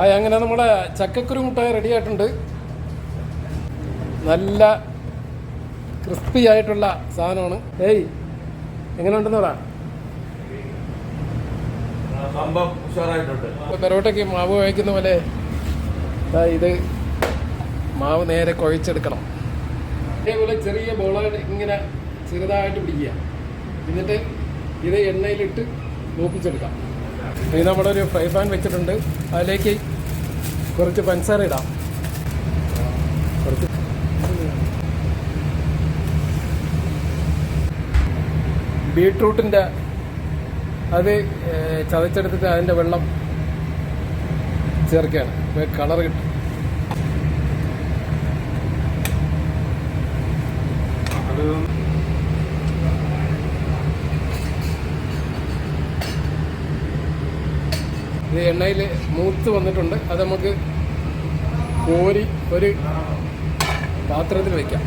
അങ്ങനെ നമ്മുടെ ചക്കക്കുരു മുട്ടായി റെഡി ആയിട്ടുണ്ട്. നല്ല ക്രിസ്പി ആയിട്ടുള്ള സാധനമാണ്. എങ്ങനെ ഉണ്ടെന്ന് പറ. പെറോട്ടയ്ക്ക് മാവ് കുഴയ്ക്കുന്ന പോലെ ഇത് മാവ് നേരെ കുഴച്ചെടുക്കണം. അതേപോലെ ചെറിയ ബോളായിട്ട് ഇങ്ങനെ ചെറുതായിട്ട് പിടിക്കുക. എന്നിട്ട് ഇത് എണ്ണയിലിട്ട് മൂപ്പിച്ചെടുക്കാം. ഇത് നമ്മുടെ ഒരു ഫ്രൈ പാൻ വെച്ചിട്ടുണ്ട്. അതിലേക്ക് കുറച്ച് പഞ്ചസാര ഇടാം. കുറച്ച് ബീട്രൂട്ടിൻ്റെ അത് ചതച്ചെടുത്തിട്ട് അതിൻ്റെ വെള്ളം ചേർക്കുകയാണ്. കളർ കിട്ടും. ഇത് എണ്ണയിൽ മൂത്ത് വന്നിട്ടുണ്ട്. അത് നമുക്ക് കോരി ഒരു പാത്രത്തിൽ വയ്ക്കാം.